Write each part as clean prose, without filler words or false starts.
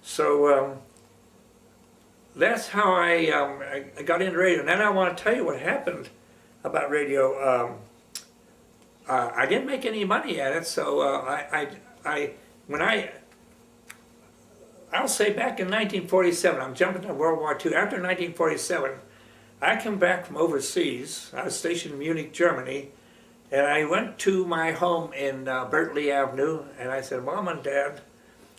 So that's how I got into radio. And then I want to tell you what happened about radio. I didn't make any money at it, so I'll say back in 1947, I'm jumping to World War II. After 1947, I come back from overseas. I was stationed in Munich, Germany, and I went to my home in Berkeley Avenue, and I said, Mom and Dad,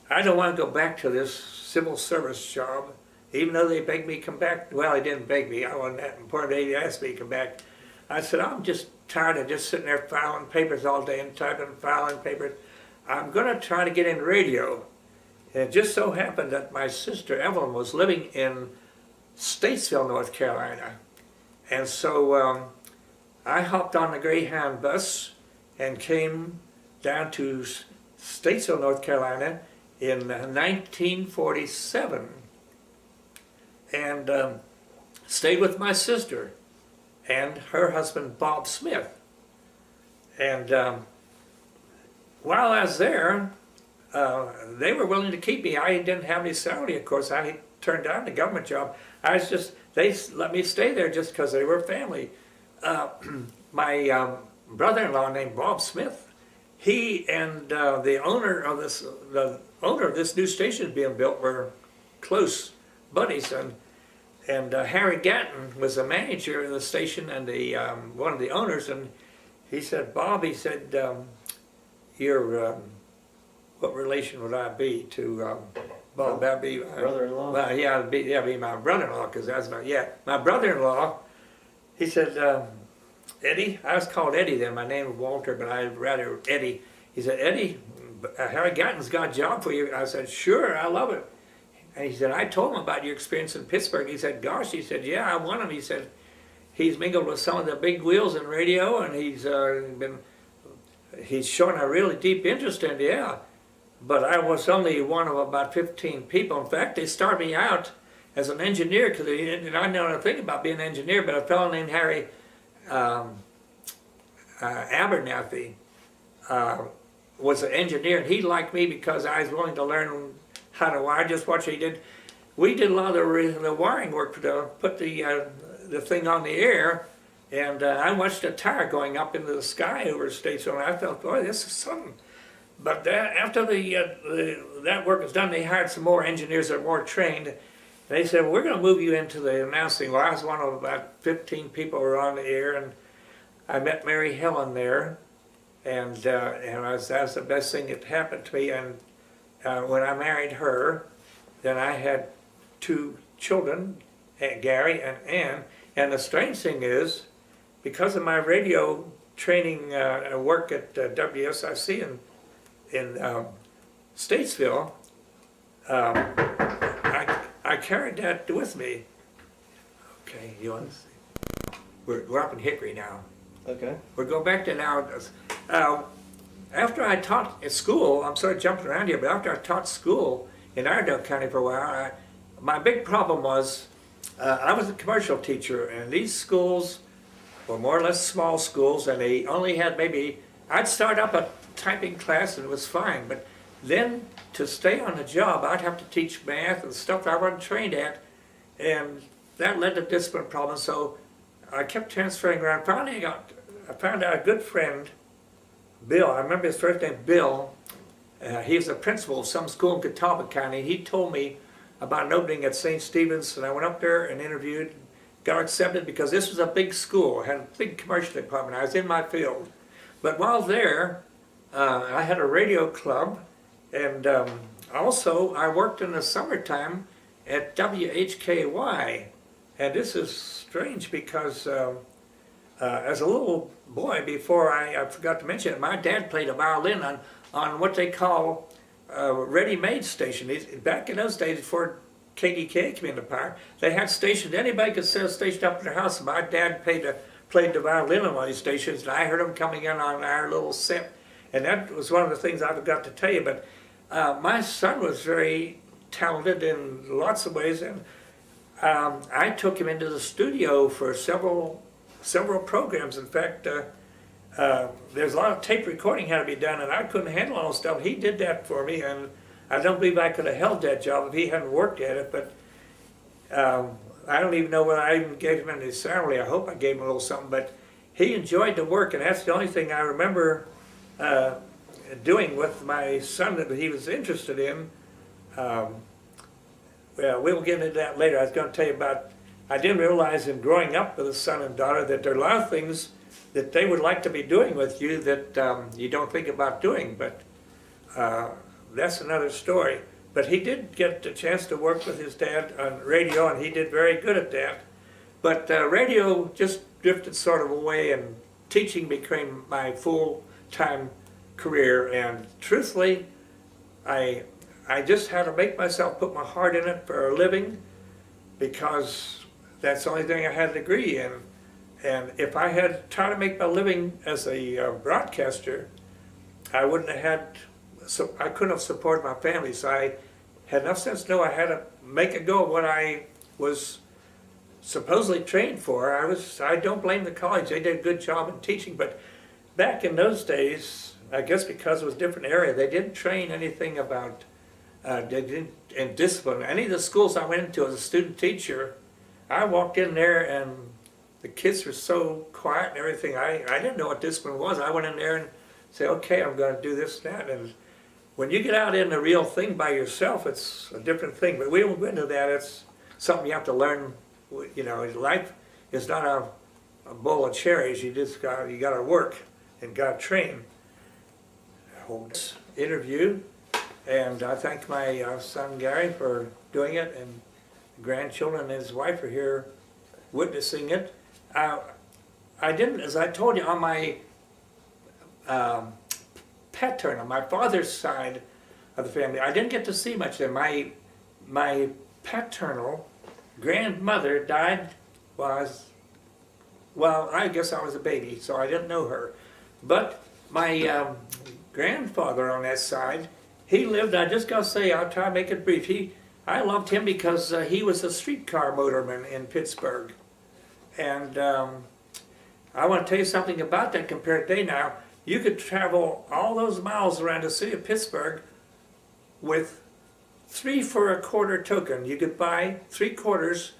I don't want to go back to this civil service job, even though they begged me to come back. Well, they didn't beg me. I wasn't that important. They asked me to come back. I said, I'm just tired of just sitting there filing papers all day and typing and filing papers. I'm going to try to get in radio. And it just so happened that my sister Evelyn was living in Statesville, North Carolina. And so I hopped on the Greyhound bus and came down to Statesville, North Carolina in 1947. And stayed with my sister and her husband, Bob Smith. And while I was there, they were willing to keep me. I didn't have any salary, of course. I turned down the government job. They let me stay there just because they were family. My brother-in-law named Bob Smith, he and the owner of this new station being built were close buddies, and Harry Gatton was the manager of the station and the one of the owners, and he said, Bob, he said, you're what relation would I be to Bob? That'd be brother-in-law. Well, yeah, it'd be my brother-in-law, because that's my brother-in-law. He said, Eddie. I was called Eddie then. My name was Walter, but I'd rather Eddie. He said, Eddie, Harry Gatton's got a job for you. I said, sure, I love it. And he said, I told him about your experience in Pittsburgh. He said, gosh, he said, yeah, I want him. He said, he's mingled with some of the big wheels in radio, and he's shown a really deep interest in it, yeah. But I was only one of about 15 people. In fact, they started me out as an engineer, because I didn't know anything about being an engineer, but a fellow named Harry Abernathy was an engineer, and he liked me because I was willing to learn how to wire. Just watch what he did. We did a lot of the wiring work to put the thing on the air, and I watched a tire going up into the sky over Statesville, and I felt, boy, this is something. But after that work was done, they hired some more engineers that were more trained. And they said, well, we're going to move you into the announcing. Well, I was one of about 15 people who were on the air, and I met Mary Helen there, and that was the best thing that happened to me. And when I married her, then I had 2 children, Gary and Ann. And the strange thing is, because of my radio training work at WSIC in Statesville, I carried that with me. Okay, you want to see? We're up in Hickory now. Okay. We're going back to now. After I taught at school, I'm sort of jumping around here, but after I taught school in Iredell County for a while, my big problem was I was a commercial teacher, and these schools were more or less small schools, and they only had maybe, I'd start up a typing class and it was fine, but then to stay on the job, I'd have to teach math and stuff I wasn't trained at, and that led to discipline problems, so I kept transferring around. Finally, I found out a good friend, Bill. I remember his first name, Bill. He was the principal of some school in Catawba County. He told me about an opening at St. Stephen's, and I went up there and interviewed, got accepted because this was a big school, had a big commercial department. I was in my field. But while there, I had a radio club, and also I worked in the summertime at WHKY. And this is strange because as a little boy, before I forgot to mention it, my dad played a violin on what they call ready-made station. Back in those days, before KDK came into power, they had stations. Anybody could set a station up in their house. My dad played the violin on one of these stations, and I heard him coming in on our little set. And that was one of the things I forgot to tell you. But my son was very talented in lots of ways, and I took him into the studio for several programs. In fact, there's a lot of tape recording had to be done, and I couldn't handle all the stuff. He did that for me, and I don't believe I could have held that job if he hadn't worked at it, but I don't even know whether I even gave him any salary. I hope I gave him a little something, but he enjoyed the work, and that's the only thing I remember doing with my son that he was interested in. Well, we'll get into that later. I was going to tell you about, I didn't realize in growing up with a son and daughter that there are a lot of things that they would like to be doing with you that you don't think about doing, but that's another story. But he did get the chance to work with his dad on radio, and he did very good at that. But radio just drifted sort of away, and teaching became my full-time career. And truthfully, I just had to make myself put my heart in it for a living, because that's the only thing I had a degree in. And if I had tried to make my living as a broadcaster, I wouldn't have had, so I couldn't have supported my family. So I had enough sense to know I had to make a go of what I was supposedly trained for. I don't blame the college, they did a good job in teaching, but back in those days, I guess because it was a different area, they didn't train anything about, they didn't, in discipline. Any of the schools I went into as a student teacher, I walked in there and the kids were so quiet and everything, I didn't know what discipline was. I went in there and said, okay, I'm going to do this and that. And when you get out in the real thing by yourself, it's a different thing. But we won't go into that. It's something you have to learn. You know, life is not a bowl of cherries. You got to work and got to train. Hold this interview, and I thank my son Gary for doing it, and the grandchildren and his wife are here witnessing it. I didn't, as I told you, on my paternal, my father's side of the family, I didn't get to see much of them. My paternal grandmother died well, I guess I was a baby, so I didn't know her. But my grandfather on that side, he lived, I just got to say, I'll try to make it brief. I loved him because he was a streetcar motorman in Pittsburgh. And I want to tell you something about that compared to today now. You could travel all those miles around the city of Pittsburgh with 3 for a quarter token. You could buy 3 quarters,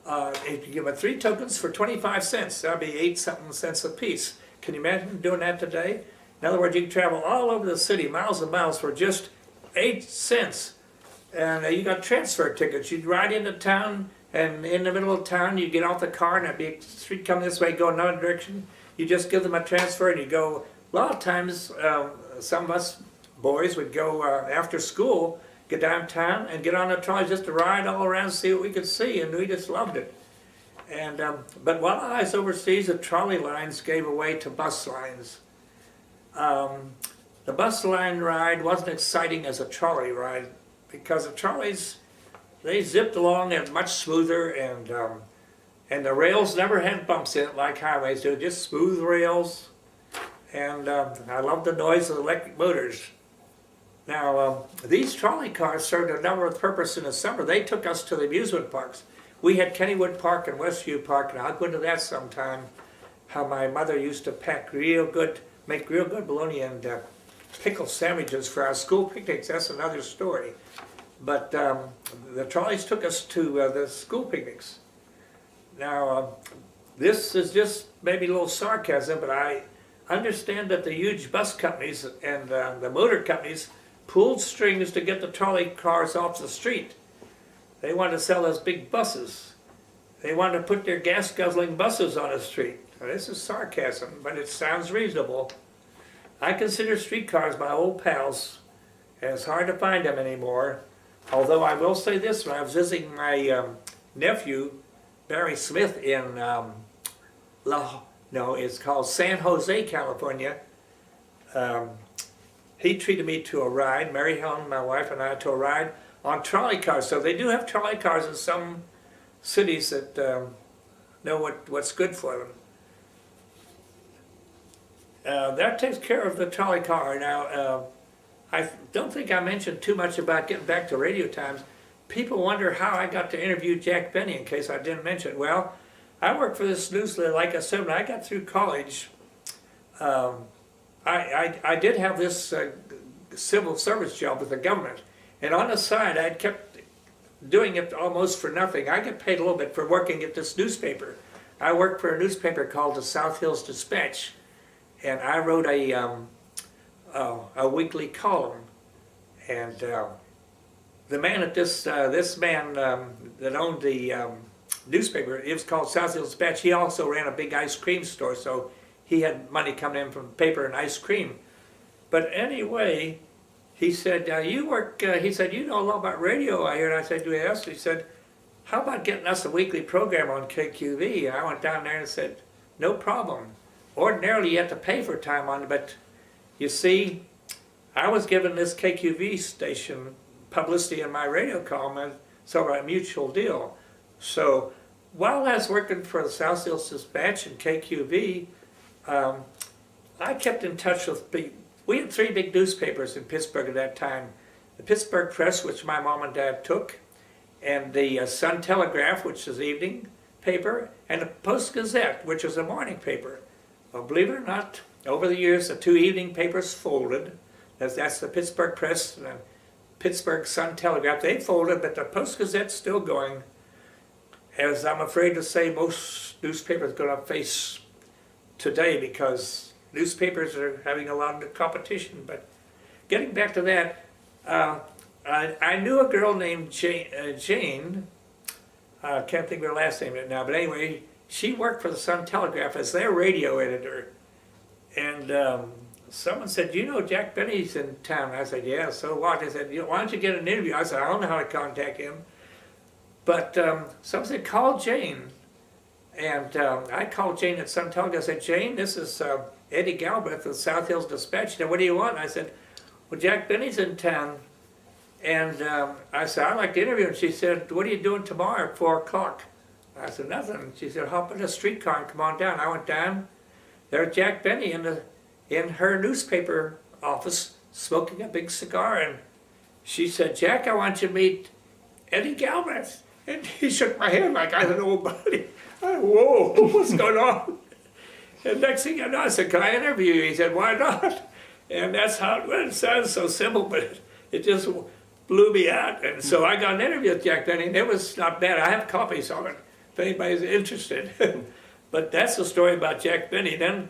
if you give it 3 tokens for 25 cents, that'd be 8 something cents a piece. Can you imagine doing that today? In other words, you can travel all over the city, miles and miles, for just 8 cents. And you got transfer tickets. You'd ride into town, and in the middle of town, you get off the car, and there'd be a street coming this way, go another direction. You just give them a transfer, and you go. A lot of times, some of us boys would go after school, get downtown, and get on a trolley just to ride all around, see what we could see, and we just loved it. And but while I was overseas, the trolley lines gave away to bus lines. The bus line ride wasn't exciting as a trolley ride, because the trolleys, they zipped along and much smoother, and the rails never had bumps in it like highways do, just smooth rails. And I love the noise of electric motors. Now, these trolley cars served a number of purposes in the summer. They took us to the amusement parks. We had Kennywood Park and Westview Park, and I'll go into that sometime, how my mother used to pack real good, make real good bologna and pickle sandwiches for our school picnics. That's another story. But the trolleys took us to the school picnics. Now, this is just maybe a little sarcasm, but I understand that the huge bus companies and the motor companies pulled strings to get the trolley cars off the street. They wanted to sell those big buses. They wanted to put their gas-guzzling buses on the street. Now, this is sarcasm, but it sounds reasonable. I consider streetcars my old pals, and it's hard to find them anymore. Although I will say this, when I was visiting my nephew, Barry Smith, in it's called San Jose, California. He treated me to a ride, Mary Helen, my wife, and I, to a ride on trolley cars. So they do have trolley cars in some cities that know what's good for them. That takes care of the trolley car. Now, I don't think I mentioned too much about getting back to radio times. People wonder how I got to interview Jack Benny, in case I didn't mention. Well, I worked for this newsletter, like I said, when I got through college. I did have this civil service job with the government, And on the side, I kept doing it almost for nothing. I get paid a little bit for working at this newspaper. I worked for a newspaper called the South Hills Dispatch, and I wrote a weekly column. And the man at this man that owned the newspaper, it was called South Hills Dispatch. He also ran a big ice cream store, so he had money coming in from paper and ice cream. But anyway, he said, you work, he said, you know a lot about radio, I hear. And I said, yes. He said, how about getting us a weekly program on KQV? And I went down there and said, no problem. Ordinarily, you have to pay for time on it, but you see, I was given this KQV station publicity in my radio column, and sort of a mutual deal. So while I was working for the South Hills Dispatch and KQV, I kept in touch with we had 3 big newspapers in Pittsburgh at that time. The Pittsburgh Press, which my mom and dad took, and the Sun Telegraph, which is the evening paper, and the Post-Gazette, which is a morning paper. Well, believe it or not, over the years, the 2 evening papers folded. That's the Pittsburgh Press and the Pittsburgh Sun Telegraph. They folded, but the Post-Gazette's still going. As I'm afraid to say, most newspapers are going to face today, because newspapers are having a lot of competition. But getting back to that, I knew a girl named Jane. I can't think of her last name right now, but anyway, she worked for the Sun Telegraph as their radio editor. And someone said, you know Jack Benny's in town? I said, yeah, so what? They said, why don't you get an interview? I said, I don't know how to contact him. But someone said, call Jane. And I called Jane at Sun Telegraph. I said, Jane, this is Eddie Galbreath of the South Hills Dispatch. She said, what do you want? And I said, well, Jack Benny's in town. And I said, I'd like to interview him. She said, what are you doing tomorrow at 4 o'clock? I said, nothing. She said, hop in a streetcar and come on down. I went down. There's Jack Benny in her newspaper office smoking a big cigar. And she said, Jack, I want you to meet Eddie Galbreath. And he shook my hand like I was an old buddy. I said, whoa, what's going on? And next thing I know, I said, can I interview you? He said, why not? And that's how it went. It sounds so simple, but it just blew me out. And so I got an interview with Jack Benny, and it was not bad. I have copies of it, if anybody's interested. But that's the story about Jack Benny. Then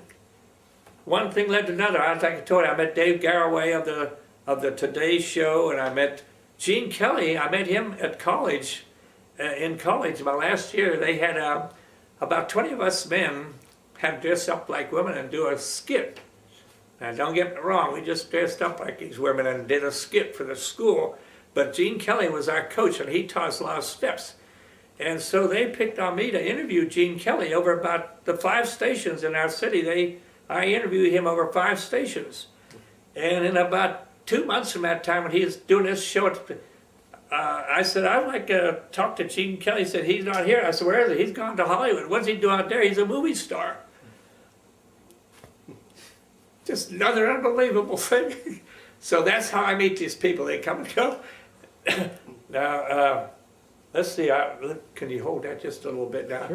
one thing led to another. Like I told you, I met Dave Garraway of the Today Show, and I met Gene Kelly. I met him at college. In college, my last year, they had about 20 of us men had dressed up like women and do a skit. Now, don't get me wrong, we just dressed up like these women and did a skit for the school. But Gene Kelly was our coach, and he taught us a lot of steps. And so they picked on me to interview Gene Kelly over about the 5 stations in our city. I interviewed him over 5 stations. And in about 2 months from that time, when he was doing this show, I said, I'd like to talk to Gene Kelly. He said, he's not here. I said, where is he? He's gone to Hollywood. What's he doing out there? He's a movie star. Just another unbelievable thing. So that's how I meet these people. They come and go. Now, let's see. Can you hold that just a little bit now?